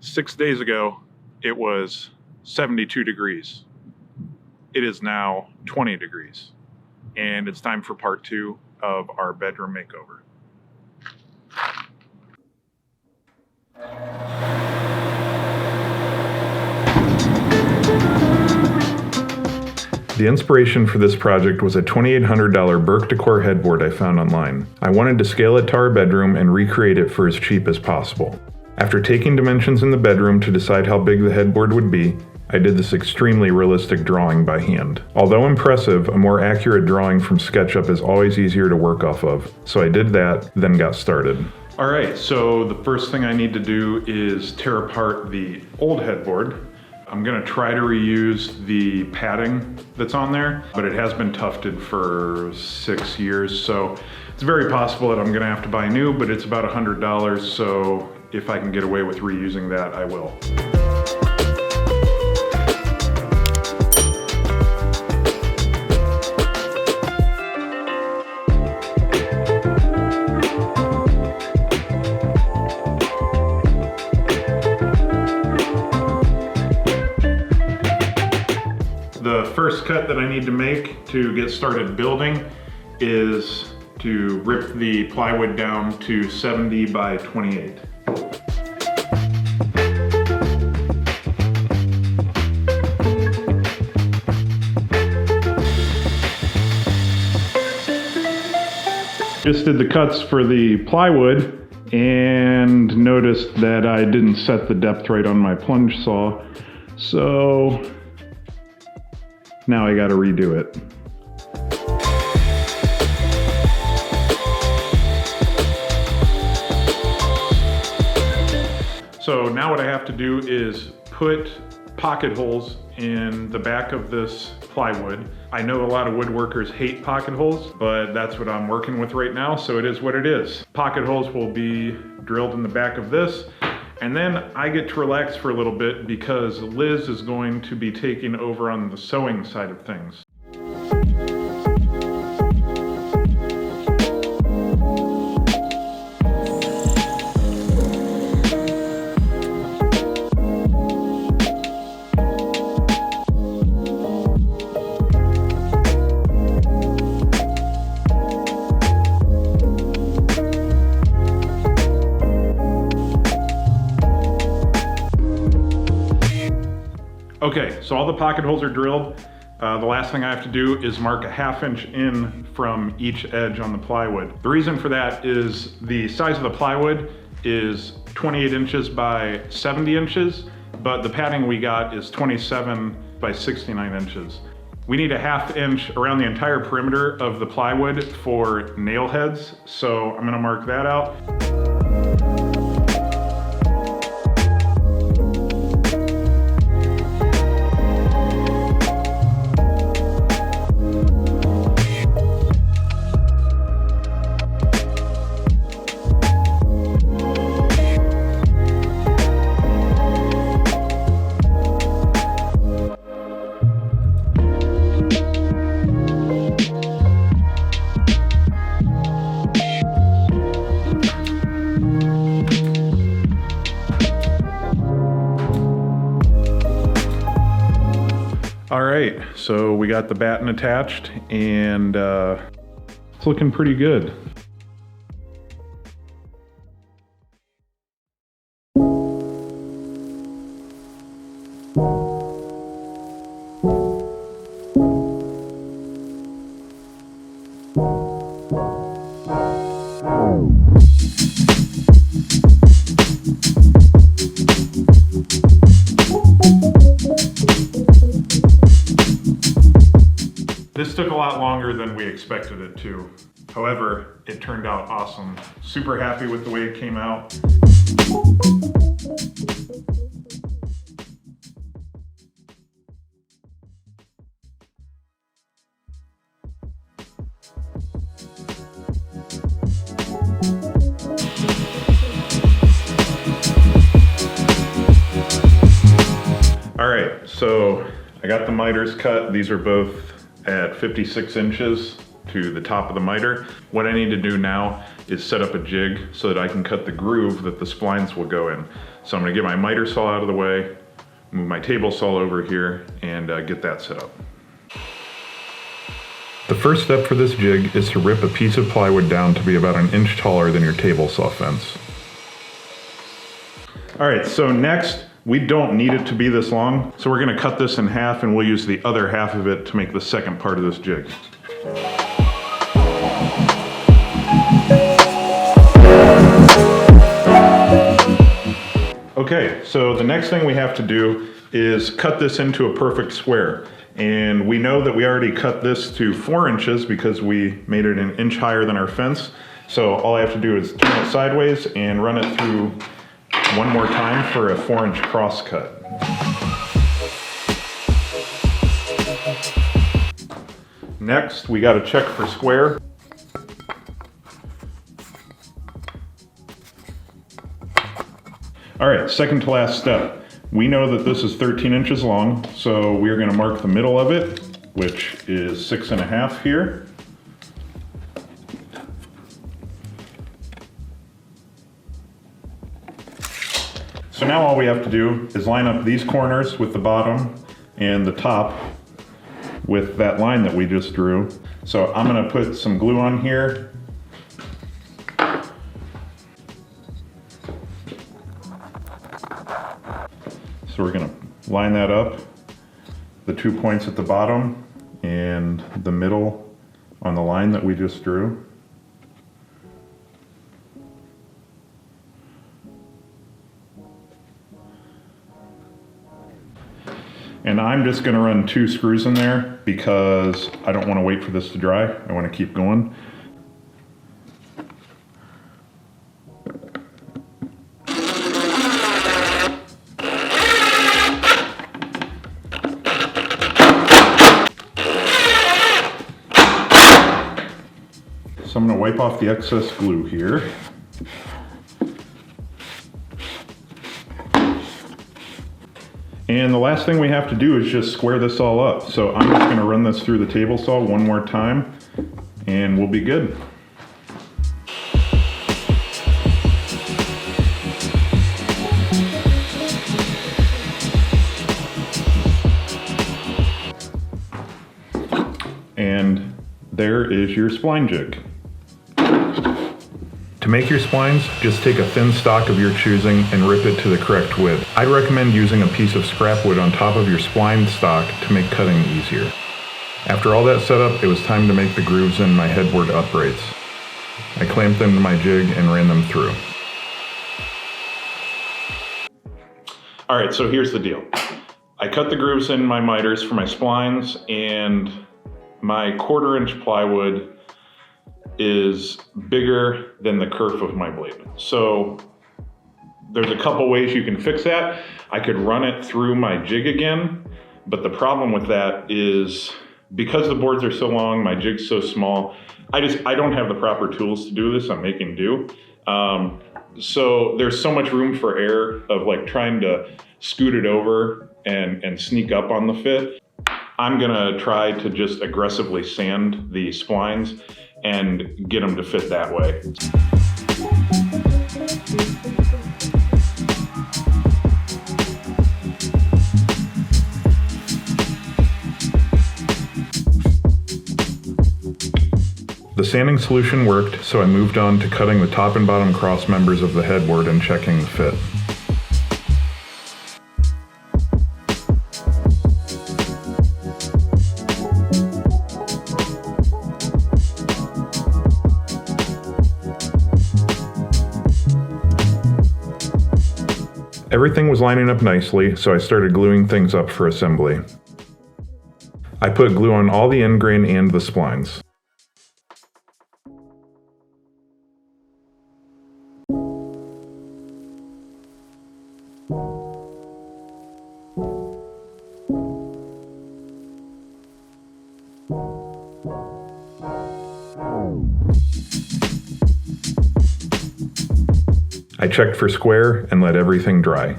6 days ago, it was 72 degrees. It is now 20 degrees. And it's time for part 2 of our bedroom makeover. The inspiration for this project was a $2,800 Birch decor headboard I found online. I wanted to scale it to our bedroom and recreate it for as cheap as possible. After taking dimensions in the bedroom to decide how big the headboard would be, I did this extremely realistic drawing by hand. Although impressive, a more accurate drawing from SketchUp is always easier to work off of, so I did that, then got started. Alright, so the first thing I need to do is tear apart the old headboard. I'm going to try to reuse the padding that's on there, but it has been tufted for 6 years, so it's very possible that I'm going to have to buy new, but it's about $100, so if I can get away with reusing that, I will. The first cut that I need to make to get started building is to rip the plywood down to 70 by 28. Just did the cuts for the plywood and noticed that I didn't set the depth right on my plunge saw, so now I gotta redo it. So now what I have to do is put pocket holes in the back of this plywood. I know a lot of woodworkers hate pocket holes, but that's what I'm working with right now, so it is what it is. Pocket holes will be drilled in the back of this, and then I get to relax for a little bit because Liz is going to be taking over on the sewing side of things. Okay, so all the pocket holes are drilled. The last thing I have to do is mark a 1/2 inch in from each edge on the plywood. The reason for that is the size of the plywood is 28 inches by 70 inches, but the padding we got is 27 by 69 inches. We need a 1/2 inch around the entire perimeter of the plywood for nail heads, so I'm gonna mark that out. All right, so we got the batten attached and it's looking pretty good. This took a lot longer than we expected it to. However, it turned out awesome. Super happy with the way it came out. All right, so I got the miters cut. These are both at 56 inches. to the top of the miter. What I need to do now is set up a jig so that I can cut the groove that the splines will go in. So I'm gonna get my miter saw out of the way, move my table saw over here, and get that set up. The first step for this jig is to rip a piece of plywood down to be about 1 inch taller than your table saw fence. All right, so next, we don't need it to be this long, so we're gonna cut this in half and we'll use the other half of it to make the second part of this jig. Okay, so the next thing we have to do is cut this into a perfect square. And we know that we already cut this to 4 inches because we made it 1 inch higher than our fence. So all I have to do is turn it sideways and run it through one more time for a 4 inch cross cut. Next, we gotta check for square. All right, second to last step. We know that this is 13 inches long, so we're gonna mark the middle of it, which is 6.5 here. So now all we have to do is line up these corners with the bottom and the top with that line that we just drew. So I'm gonna put some glue on here. So we're gonna line that up, the 2 points at the bottom and the middle on the line that we just drew. And I'm just gonna run 2 screws in there because I don't wanna wait for this to dry. I wanna keep going. So I'm gonna wipe off the excess glue here. And the last thing we have to do is just square this all up. So I'm just gonna run this through the table saw one more time and we'll be good. And there is your spline jig. To make your splines, just take a thin stock of your choosing and rip it to the correct width. I'd recommend using a piece of scrap wood on top of your spline stock to make cutting easier. After all that set up, it was time to make the grooves in my headboard uprights. I clamped them to my jig and ran them through. All right, so here's the deal. I cut the grooves in my miters for my splines, and my 1/4 inch plywood is bigger than the kerf of my blade. So there's a couple ways you can fix that. I could run it through my jig again, but the problem with that is because the boards are so long, my jig's so small, I don't have the proper tools to do this. I'm making do. So there's so much room for error of like trying to scoot it over and sneak up on the fit. I'm gonna try to just aggressively sand the splines and get them to fit that way. The sanding solution worked, so I moved on to cutting the top and bottom cross members of the headboard and checking the fit. Everything was lining up nicely, so I started gluing things up for assembly. I put glue on all the end grain and the splines. I checked for square and let everything dry.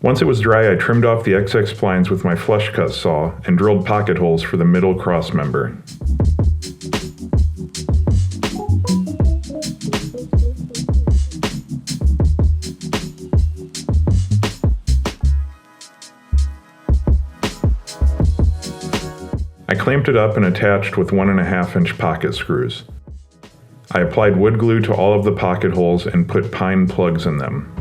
Once it was dry, I trimmed off the XX splines with my flush cut saw and drilled pocket holes for the middle cross member. I clamped it up and attached with 1.5-inch pocket screws. I applied wood glue to all of the pocket holes and put pine plugs in them.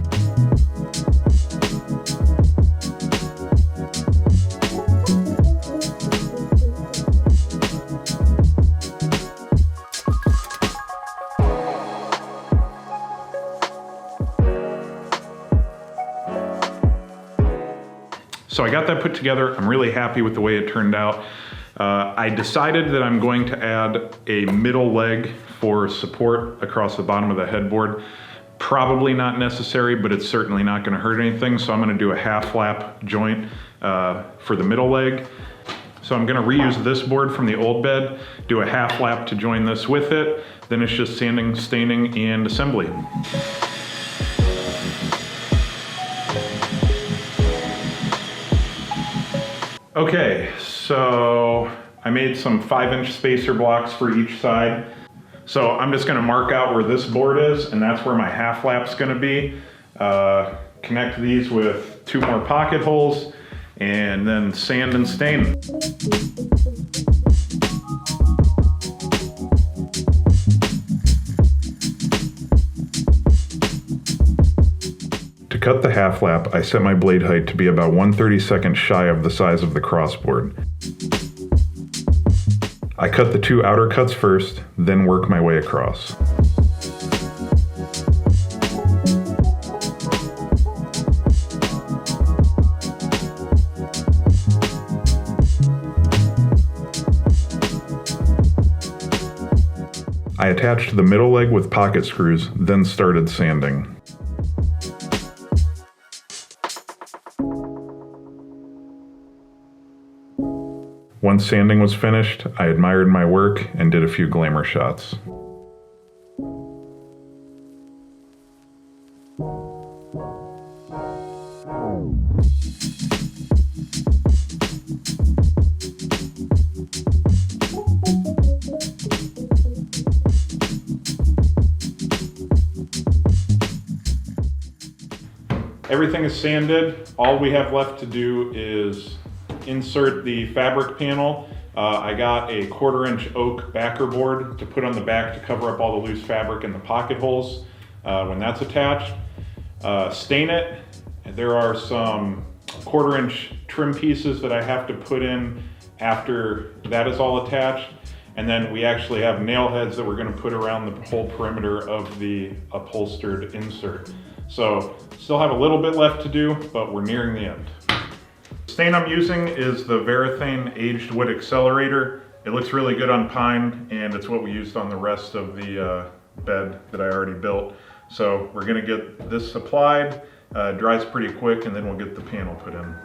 So I got that put together. I'm really happy with the way it turned out. I decided that I'm going to add a middle leg for support across the bottom of the headboard. Probably not necessary, but it's certainly not going to hurt anything. So I'm going to do a half lap joint for the middle leg. So I'm going to reuse this board from the old bed, do a half lap to join this with it. Then it's just sanding, staining, and assembly. Okay, so I made some 5-inch spacer blocks for each side. So I'm just gonna mark out where this board is, and that's where my half lap's gonna be. Connect these with 2 more pocket holes, and then sand and stain. To cut the half lap, I set my blade height to be about 1/32 shy of the size of the crossboard. I cut the 2 outer cuts first, then work my way across. I attached the middle leg with pocket screws, then started sanding. Once sanding was finished, I admired my work and did a few glamour shots. Everything is sanded. All we have left to do is insert the fabric panel. I got a 1/4-inch oak backer board to put on the back to cover up all the loose fabric in the pocket holes when that's attached. Stain it. There are some 1/4-inch trim pieces that I have to put in after that is all attached. And then we actually have nail heads that we're going to put around the whole perimeter of the upholstered insert. So still have a little bit left to do, but we're nearing the end. The stain I'm using is the Varathane Aged Wood Accelerator. It looks really good on pine, and it's what we used on the rest of the bed that I already built. So we're gonna get this applied, dries pretty quick, and then we'll get the panel put in.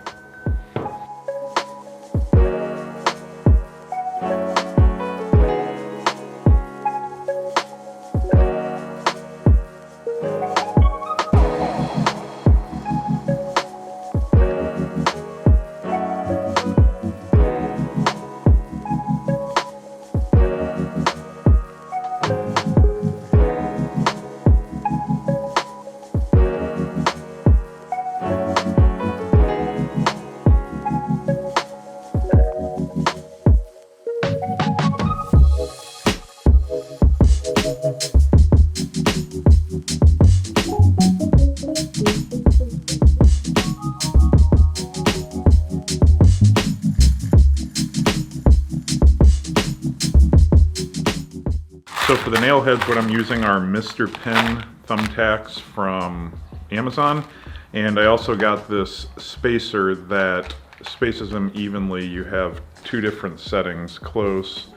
So for the nail heads, what I'm using are Mr. Pen thumbtacks from Amazon. And I also got this spacer that spaces them evenly. You have 2 different settings, close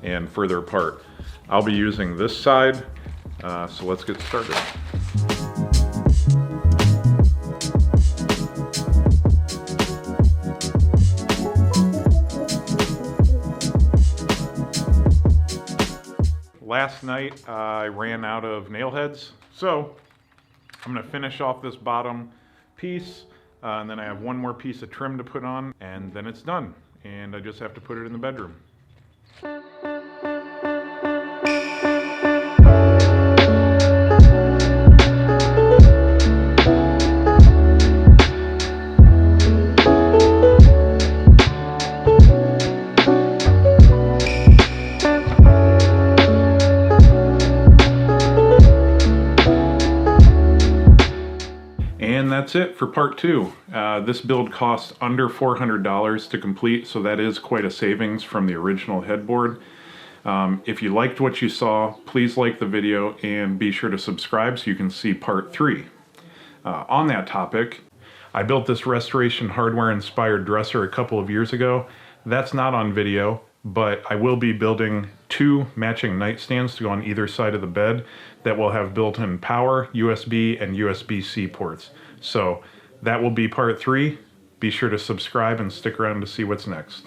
and further apart. I'll be using this side, so let's get started. Last night I ran out of nail heads, so I'm going to finish off this bottom piece. And then I have one more piece of trim to put on, and then it's done. And I just have to put it in the bedroom. And that's it for part 2. This build costs under $400 to complete, so that is quite a savings from the original headboard. If you liked what you saw, please like the video and be sure to subscribe so you can see part 3. On that topic, I built this restoration hardware inspired dresser a couple of years ago. That's not on video, but I will be building 2 matching nightstands to go on either side of the bed that will have built-in power, USB, and USB-C ports. So that will be part 3. Be sure to subscribe and stick around to see what's next.